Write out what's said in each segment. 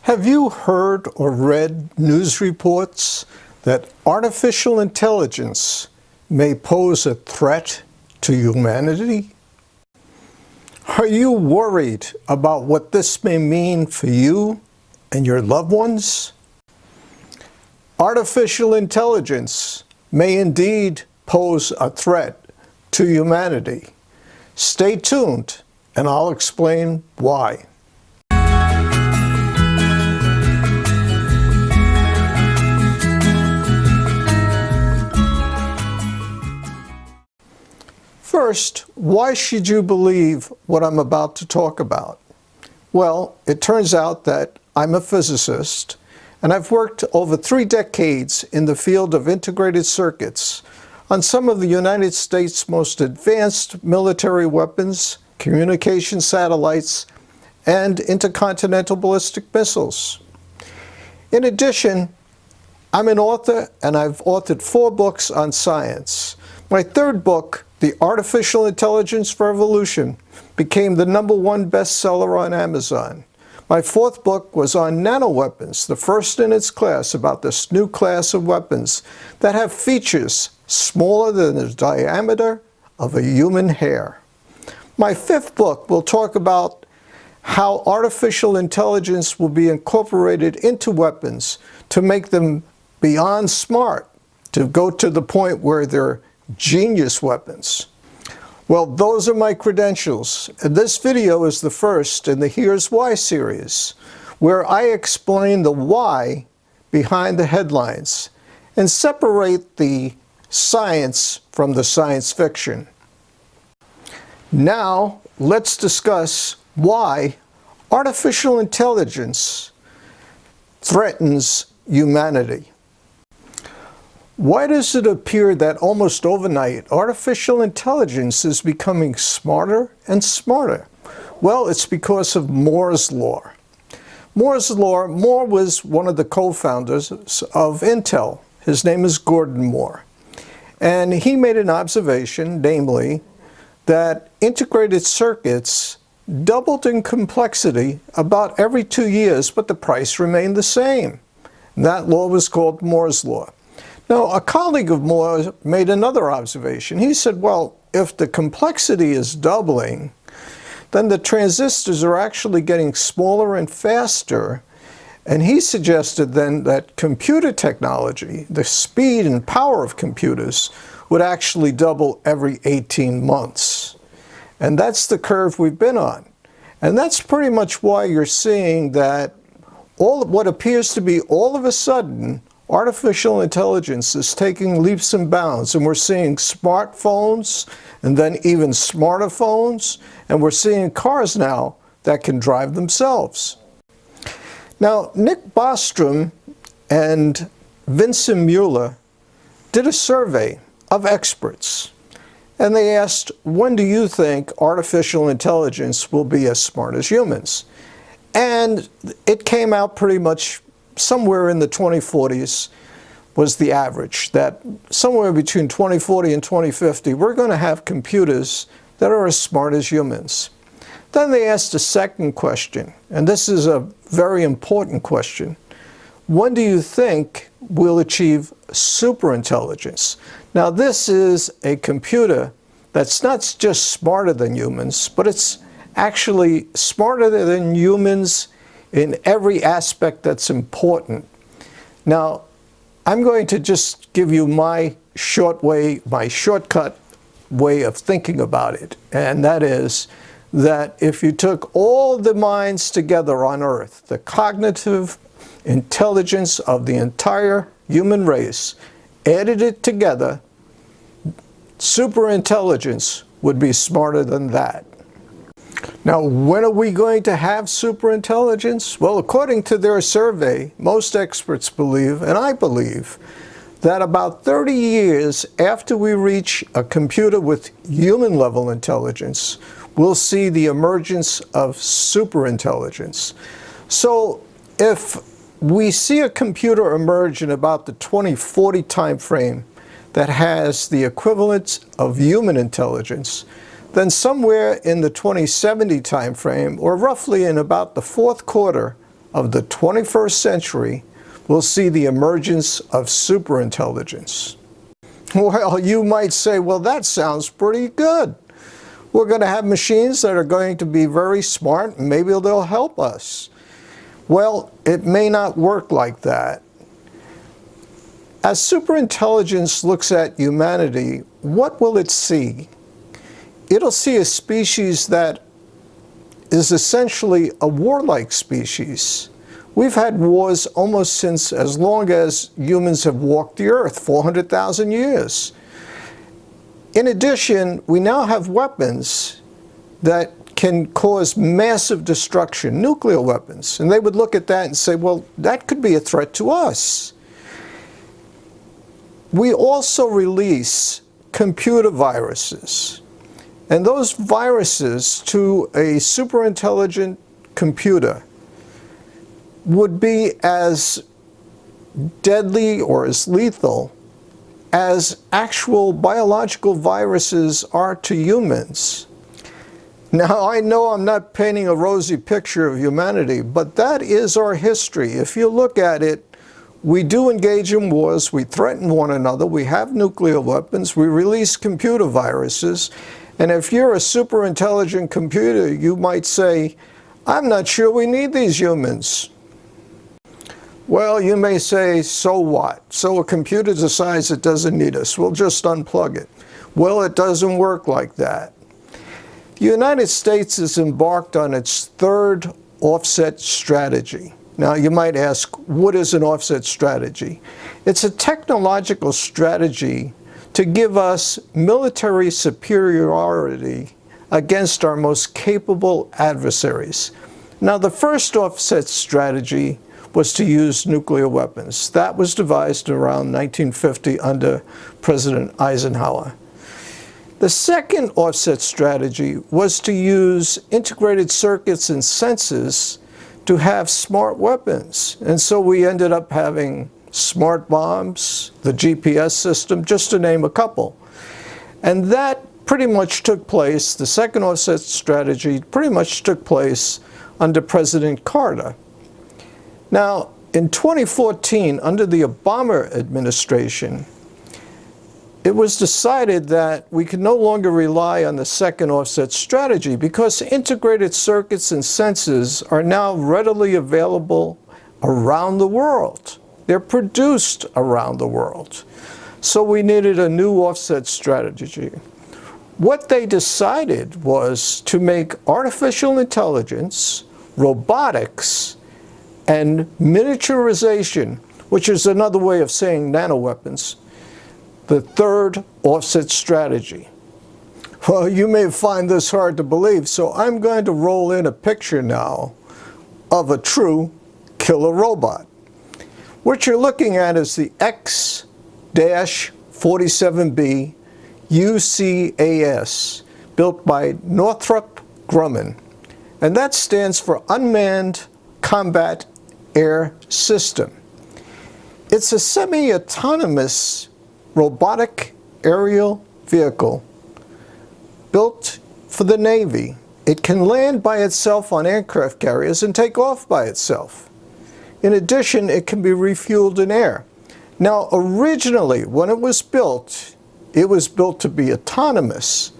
Have you heard or read news reports that artificial intelligence may pose a threat to humanity? Are you worried about what this may mean for you and your loved ones? Artificial intelligence may indeed pose a threat to humanity. Stay tuned and I'll explain why. First, why should you believe what I'm about to talk about? Well, it turns out that I'm a physicist, and I've worked over 3 decades in the field of integrated circuits on some of the United States' most advanced military weapons, communication satellites, and intercontinental ballistic missiles. In addition, I'm an author, and I've authored 4 books on science. My 3rd book, The Artificial Intelligence Revolution, became the #1 bestseller on Amazon. My 4th book was on nanoweapons, the first in its class, about this new class of weapons that have features smaller than the diameter of a human hair. My 5th book will talk about how artificial intelligence will be incorporated into weapons to make them beyond smart, to go to the point where they're genius weapons. Well, those are my credentials, and this video is the first in the Here's Why series, where I explain the why behind the headlines and separate the science from the science fiction. Now, let's discuss why artificial intelligence threatens humanity. Why does it appear that almost overnight, artificial intelligence is becoming smarter and smarter? Well, it's because of Moore's Law. Moore was one of the co-founders of Intel. His name is Gordon Moore. And he made an observation, namely, that integrated circuits doubled in complexity about every 2 years, but the price remained the same. And that law was called Moore's Law. Now, a colleague of Moore made another observation. He said, well, if the complexity is doubling, then the transistors are actually getting smaller and faster. And he suggested then that computer technology, the speed and power of computers, would actually double every 18 months. And that's the curve we've been on. And that's pretty much why you're seeing that what appears to be all of a sudden artificial intelligence is taking leaps and bounds, and we're seeing smartphones and then even smarter phones, and we're seeing cars now that can drive themselves. Now, Nick Bostrom and Vincent Mueller did a survey of experts, and they asked, when do you think artificial intelligence will be as smart as humans? And it came out pretty much somewhere in the 2040s was the average, that somewhere between 2040 and 2050, we're going to have computers that are as smart as humans. Then they asked a second question, and this is a very important question. When do you think we'll achieve superintelligence? Now, this is a computer that's not just smarter than humans, but it's actually smarter than humans in every aspect that's important. Now, I'm going to just give you my shortcut way of thinking about it. And that is that if you took all the minds together on Earth, the cognitive intelligence of the entire human race, added it together, superintelligence would be smarter than that. Now, when are we going to have superintelligence? Well, according to their survey, most experts believe, and I believe, that about 30 years after we reach a computer with human-level intelligence, we'll see the emergence of superintelligence. So, if we see a computer emerge in about the 2040 time frame that has the equivalent of human intelligence, then somewhere in the 2070 time frame, or roughly in about the 4th quarter of the 21st century will see the emergence of superintelligence. Well, you might say, well, that sounds pretty good. We're going to have machines that are going to be very smart, and maybe they'll help us. Well, it may not work like that. As superintelligence looks at humanity, what will it see? It'll see a species that is essentially a warlike species. We've had wars almost since as long as humans have walked the earth, 400,000 years. In addition, we now have weapons that can cause massive destruction, nuclear weapons. And they would look at that and say, well, that could be a threat to us. We also release computer viruses. And those viruses to a superintelligent computer would be as deadly or as lethal as actual biological viruses are to humans. Now, I know I'm not painting a rosy picture of humanity, but that is our history. If you look at it, we do engage in wars, we threaten one another, we have nuclear weapons, we release computer viruses, and if you're a super intelligent computer, you might say, I'm not sure we need these humans. Well, you may say, so what? So a computer decides it doesn't need us, we'll just unplug it. Well, it doesn't work like that. The United States has embarked on its third offset strategy. Now, you might ask, what is an offset strategy? It's a technological strategy to give us military superiority against our most capable adversaries. Now, the first offset strategy was to use nuclear weapons. That was devised around 1950 under President Eisenhower. The second offset strategy was to use integrated circuits and sensors to have smart weapons. And so we ended up having smart bombs, the GPS system, just to name a couple. And that pretty much took place, the second offset strategy pretty much took place under President Carter. Now, in 2014, under the Obama administration, it was decided that we could no longer rely on the second offset strategy because integrated circuits and sensors are now readily available around the world. They're produced around the world. So we needed a new offset strategy. What they decided was to make artificial intelligence, robotics, and miniaturization, which is another way of saying nanoweapons, the third offset strategy. Well, you may find this hard to believe, so I'm going to roll in a picture now of a true killer robot. What you're looking at is the X-47B UCAS, built by Northrop Grumman. And that stands for Unmanned Combat Air System. It's a semi-autonomous robotic aerial vehicle built for the Navy. It can land by itself on aircraft carriers and take off by itself. In addition, it can be refueled in air. Now, originally, when it was built to be autonomous,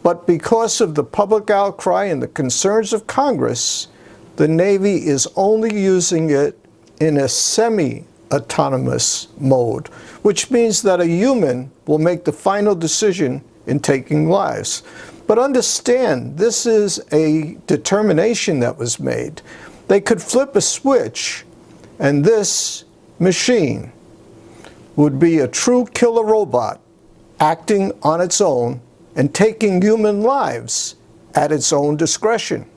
but because of the public outcry and the concerns of Congress, the Navy is only using it in a semi-autonomous mode, which means that a human will make the final decision in taking lives. But understand, this is a determination that was made. They could flip a switch, and this machine would be a true killer robot acting on its own and taking human lives at its own discretion.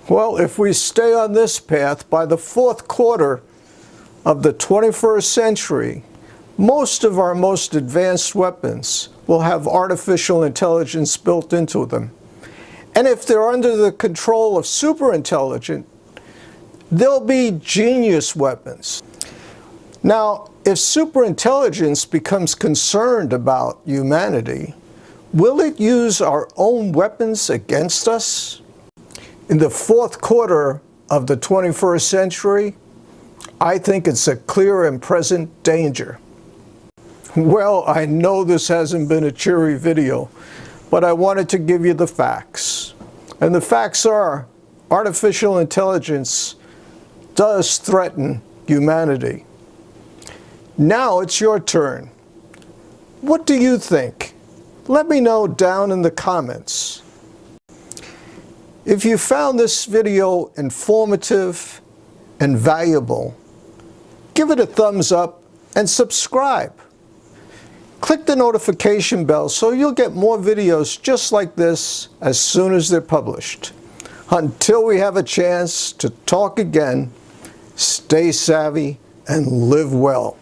Well, if we stay on this path, by the fourth quarter of the 21st century, most of our most advanced weapons will have artificial intelligence built into them. And if they're under the control of superintelligent, they'll be genius weapons. Now, if superintelligence becomes concerned about humanity, will it use our own weapons against us? In the fourth quarter of the 21st century, I think it's a clear and present danger. Well, I know this hasn't been a cheery video, but I wanted to give you the facts. And the facts are, artificial intelligence does threaten humanity. Now it's your turn. What do you think? Let me know down in the comments. If you found this video informative and valuable, give it a thumbs up and subscribe. Click the notification bell so you'll get more videos just like this as soon as they're published. Until we have a chance to talk again, stay savvy and live well.